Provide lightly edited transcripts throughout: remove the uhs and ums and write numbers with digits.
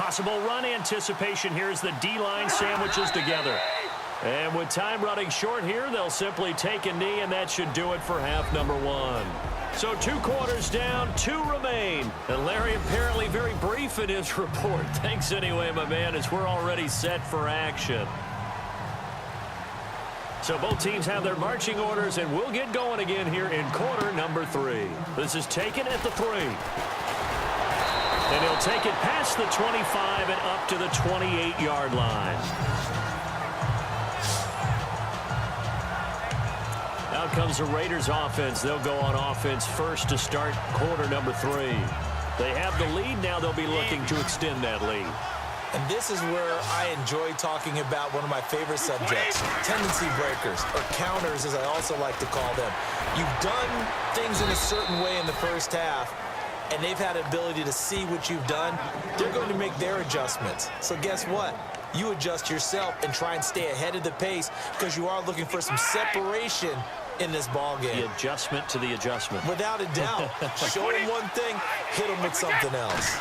Possible run anticipation here as the D-line sandwiches together. And with time running short here, they'll simply take a knee, and that should do it for half number one. So 2 quarters down, 2 remain. And Larry apparently very brief in his report. Thanks anyway, my man, as we're already set for action. So both teams have their marching orders, and we'll get going again here in quarter number 3. This is taken at the 3. And he'll take it past the 25 and up to the 28-yard line. Out comes the Raiders offense. They'll go on offense first to start quarter number 3. They have the lead. Now they'll be looking to extend that lead. And this is where I enjoy talking about one of my favorite subjects, tendency breakers, or counters as I also like to call them. You've done things in a certain way in the first half, and they've had an ability to see what you've done. They're going to make their adjustments. So guess what? You adjust yourself and try and stay ahead of the pace because you are looking for some separation in this ball game. The adjustment to the adjustment. Without a doubt. Show him one thing, hit him with something else.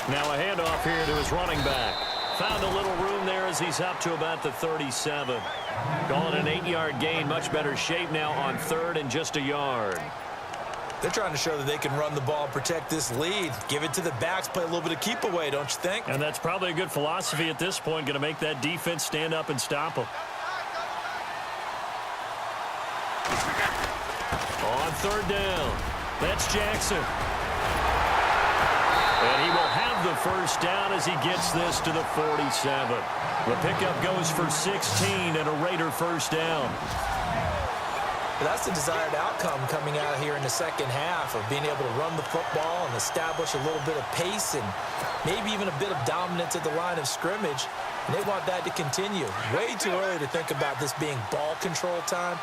Now a handoff here to his running back. Found a little room there as he's up to about the 37. Calling an 8-yard gain. Much better shape now on 3rd and just a yard. They're trying to show that they can run the ball and protect this lead. Give it to the backs, play a little bit of keep away, don't you think? And that's probably a good philosophy at this point. Going to make that defense stand up and stop them. On 3rd down, that's Jackson. And he will have the first down as he gets this to the 47. The pickup goes for 16 and a Raider first down. But that's the desired outcome coming out here in the second half of being able to run the football and establish a little bit of pace and maybe even a bit of dominance at the line of scrimmage. And they want that to continue. Way too early to think about this being ball control time.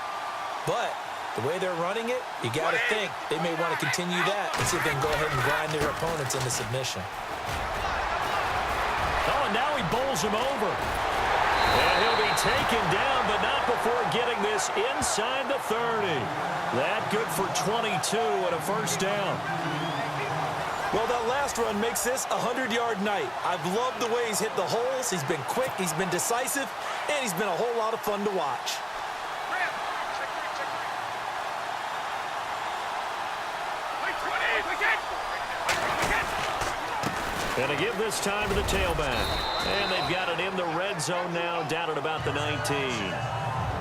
But the way they're running it, you got to think they may want to continue that and see if they can go ahead and grind their opponents into submission. Oh, and now he bowls him over. And he'll be taken down, but not before getting this inside the 30. That good for 22 and a first down. Well, that last run makes this a 100-yard night. I've loved the way he's hit the holes. He's been quick, he's been decisive, and he's been a whole lot of fun to watch. And to give this time to the tailback. And they've got it in the red zone now, down at about the 19.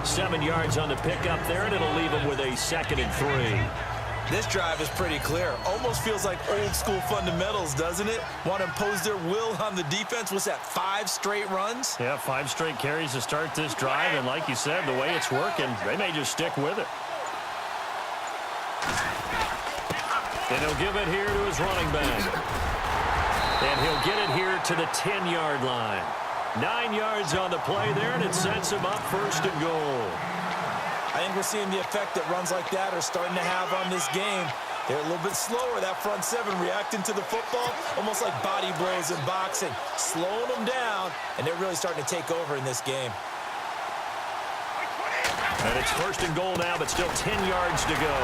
7 yards on the pickup there, and it'll leave them with a 2nd and 3. This drive is pretty clear. Almost feels like old-school fundamentals, doesn't it? Want to impose their will on the defense. What's that, 5 straight runs? Yeah, 5 straight carries to start this drive, and like you said, the way it's working, they may just stick with it. And he'll give it here to his running back. And he'll get it here to the 10-yard line. 9 yards on the play there, and it sets him up 1st and goal. I think we're seeing the effect that runs like that are starting to have on this game. They're a little bit slower, that front 7, reacting to the football, almost like body blows in boxing, slowing them down, and they're really starting to take over in this game. And it's 1st and goal now, but still 10 yards to go.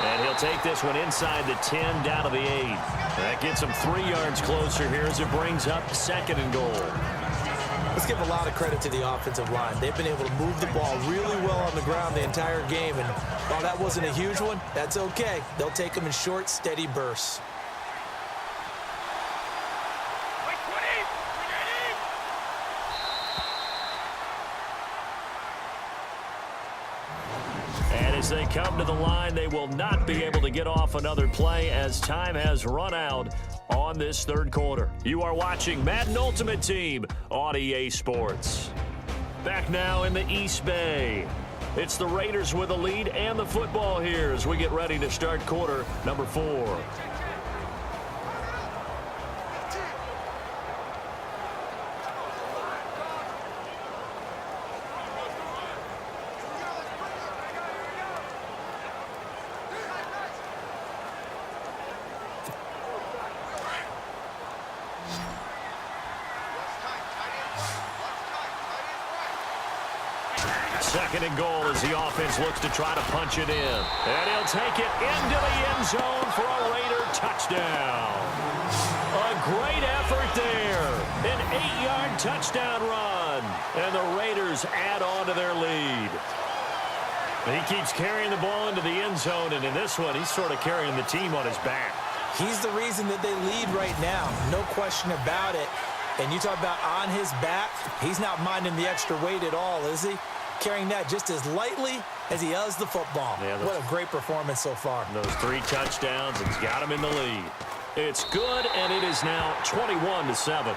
And he'll take this one inside the 10, down to the 8. That gets him 3 yards closer here as it brings up 2nd and goal. Let's give a lot of credit to the offensive line. They've been able to move the ball really well on the ground the entire game. And while that wasn't a huge one, that's okay. They'll take them in short, steady bursts. As they come to the line, they will not be able to get off another play as time has run out on this 3rd quarter. You are watching Madden Ultimate Team on EA Sports. Back now in the East Bay. It's the Raiders with the lead and the football here as we get ready to start quarter number 4. 2nd and goal as the offense looks to try to punch it in. And he'll take it into the end zone for a Raider touchdown. A great effort there. An 8-yard touchdown run. And the Raiders add on to their lead. He keeps carrying the ball into the end zone, and in this one, he's sort of carrying the team on his back. He's the reason that they lead right now. No question about it. And you talk about on his back, he's not minding the extra weight at all, is he? Carrying that just as lightly as he does the football. Yeah, what a great performance so far. Those 3 touchdowns, it's got him in the lead. It's good, and it is now 21-7.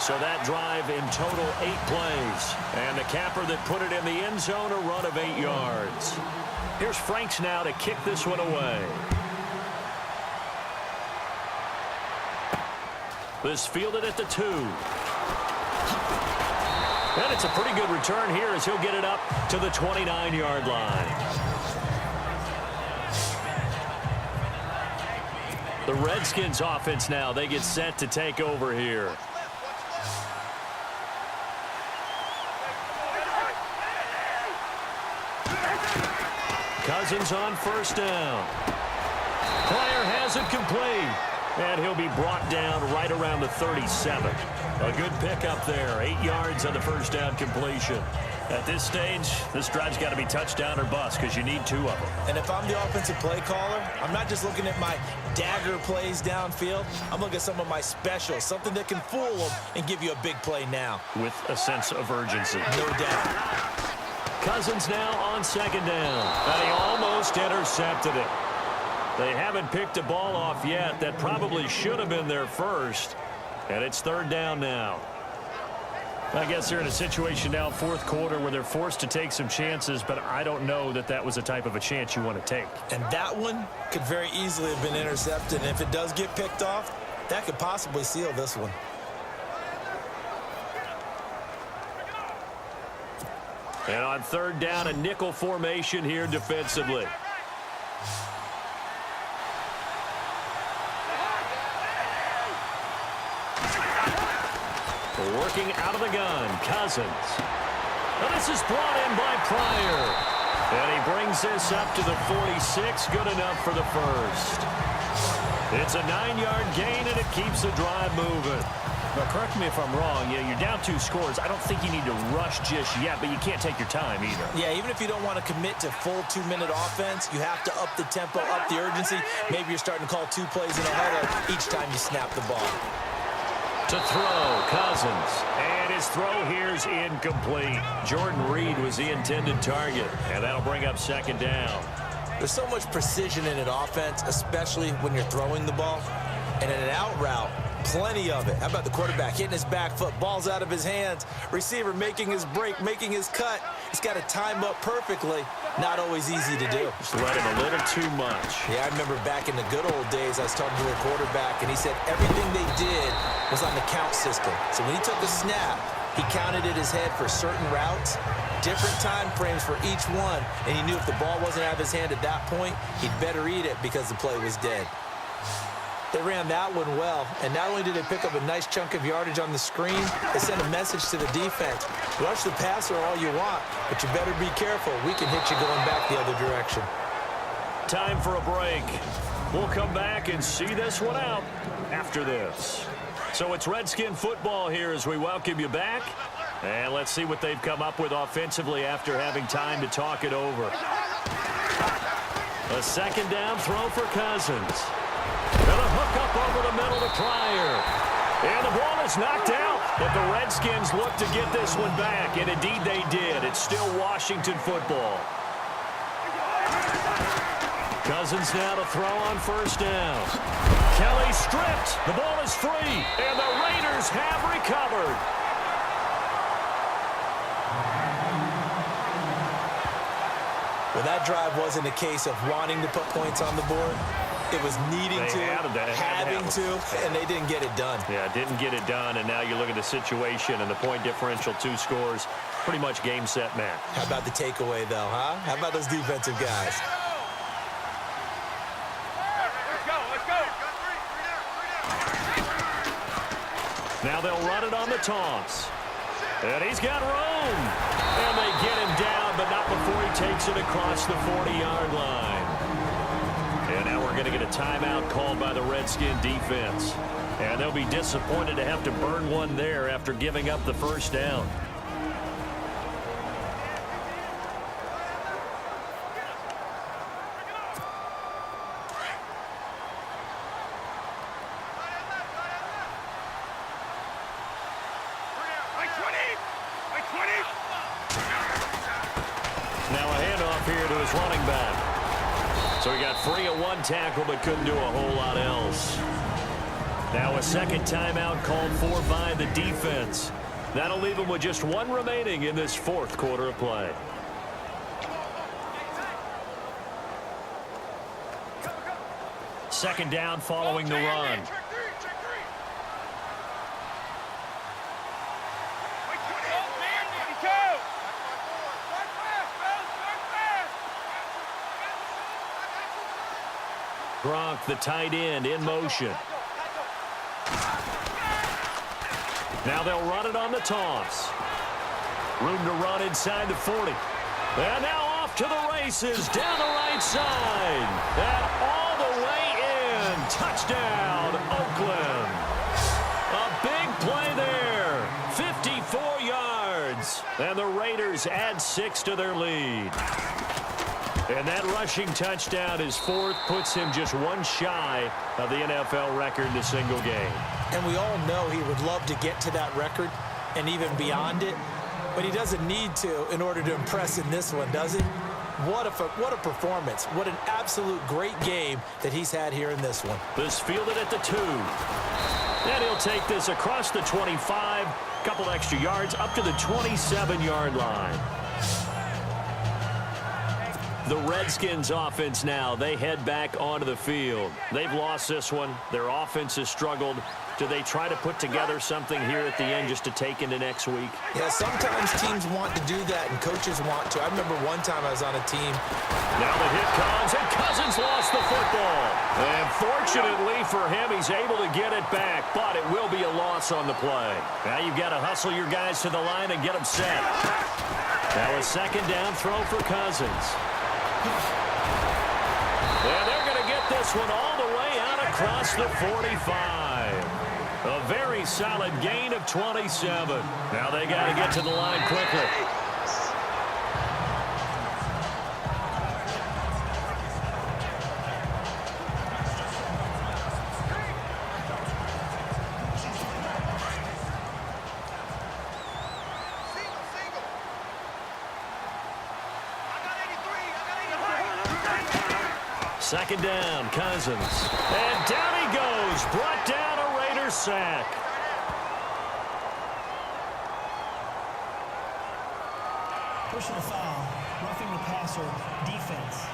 So that drive in total 8 plays. And the capper that put it in the end zone, a run of 8 yards. Here's Franks now to kick this one away. This fielded at the 2. And it's a pretty good return here as he'll get it up to the 29-yard line. The Redskins offense now, they get set to take over here. Cousins on 1st down. Player has it complete. And he'll be brought down right around the 37. A good pickup there. 8 yards on the 1st down completion. At this stage, this drive's got to be touchdown or bust because you need 2 of them. And if I'm the offensive play caller, I'm not just looking at my dagger plays downfield. I'm looking at some of my specials, something that can fool them and give you a big play now. With a sense of urgency. No doubt. Cousins now on 2nd down. And he almost intercepted it. They haven't picked a ball off yet. That probably should have been their first. And it's 3rd down now. I guess they're in a situation now, 4th quarter, where they're forced to take some chances, but I don't know that that was the type of a chance you want to take. And that one could very easily have been intercepted. And if it does get picked off, that could possibly seal this one. And on 3rd down, a nickel formation here defensively. Working out of the gun, Cousins. And this is brought in by Pryor. And he brings this up to the 46, good enough for the first. It's a 9-yard gain, and it keeps the drive moving. Now, correct me if I'm wrong. You're down 2 scores. I don't think you need to rush just yet, but you can't take your time either. Yeah, even if you don't want to commit to full 2-minute offense, you have to up the tempo, up the urgency. Maybe you're starting to call 2 plays in a huddle each time you snap the ball. To throw, Cousins. And his throw here's incomplete. Jordan Reed was the intended target, and that'll bring up 2nd down. There's so much precision in an offense, especially when you're throwing the ball. And in an out route, plenty of it. How about the quarterback hitting his back foot, ball's out of his hands, receiver making his break, making his cut. He's got to time up perfectly. Not always easy to do. Just let him a little too much. Yeah, I remember back in the good old days, I was talking to a quarterback, and he said everything they did was on the count system. So when he took a snap, he counted in his head for certain routes, different time frames for each one, and he knew if the ball wasn't out of his hand at that point, he'd better eat it because the play was dead. They ran that one well, and not only did they pick up a nice chunk of yardage on the screen, they sent a message to the defense. Rush the passer all you want, but you better be careful. We can hit you going back the other direction. Time for a break. We'll come back and see this one out after this. So it's Redskin football here as we welcome you back. And let's see what they've come up with offensively after having time to talk it over. A 2nd down throw for Cousins. And a hook up over the middle to Pryor. And the ball is knocked out. But the Redskins look to get this one back. And indeed they did. It's still Washington football. Cousins now to throw on 1st down. Kelly stripped. The ball is free. And the Raiders have recovered. Well, that drive wasn't a case of wanting to put points on the board. It was needing to, having to, and they didn't get it done. Yeah, didn't get it done, and now you look at the situation and the point differential, 2 scores, pretty much game, set, match. How about the takeaway, though, huh? How about those defensive guys? Now they'll run it on the toss. And he's got room. And they get him down, but not before he takes it across the 40-yard line. And now we're going to get a timeout called by the Redskin defense. And they'll be disappointed to have to burn one there after giving up the first down. Now a handoff here to his running back. So he got free of one tackle but couldn't do a whole lot else. Now a second timeout called for by the defense. That'll leave him with just one remaining in this fourth quarter of play. Second down following the run. Gronk, the tight end, in motion. Now they'll run it on the toss. Room to run inside the 40. And now off to the races down the right side. And all the way in. Touchdown, Oakland. A big play there. 54 yards. And the Raiders add 6 to their lead. And that rushing touchdown is fourth, puts him just one shy of the NFL record in a single game. And we all know he would love to get to that record and even beyond it, but he doesn't need to in order to impress in this one, does he? What a performance. What an absolute great game that he's had here in this one. This fielded at the 2. And he'll take this across the 25, couple extra yards up to the 27-yard line. The Redskins offense now, they head back onto the field. They've lost this one. Their offense has struggled. Do they try to put together something here at the end just to take into next week? Yeah, sometimes teams want to do that and coaches want to. I remember one time I was on a team. Now the hit comes and Cousins lost the football. And fortunately for him, he's able to get it back, but it will be a loss on the play. Now you've got to hustle your guys to the line and get them set. Now a second down throw for Cousins. And they're going to get this one all the way out across the 45. A very solid gain of 27. Now they got to get to the line quickly. Second down, Cousins. And down he goes. Brought down a Raiders sack. Personal foul. Roughing the passer. Defense.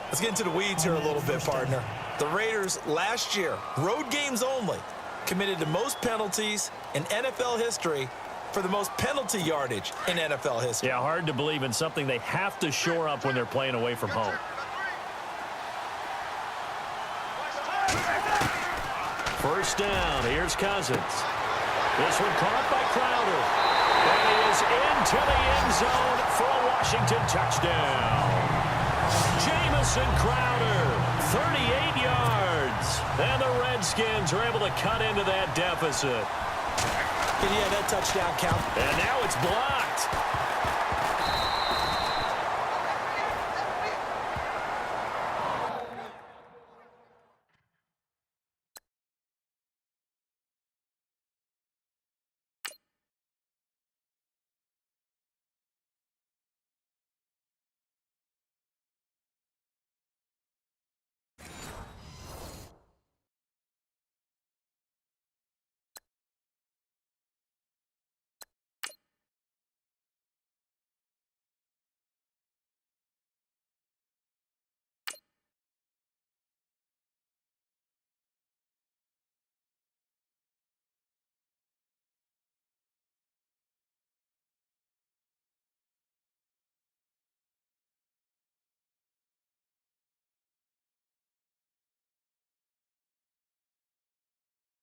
Let's get into the weeds here a little bit, partner. The Raiders last year, road games only, committed the most penalties in NFL history for the most penalty yardage in NFL history. Yeah, hard to believe in something they have to shore up when they're playing away from home. First down, here's Cousins. This one caught by Crowder. And he is into the end zone for a Washington touchdown. Jamison Crowder, 38 yards. And the Redskins are able to cut into that deficit. Yeah, that touchdown count. And now it's blocked.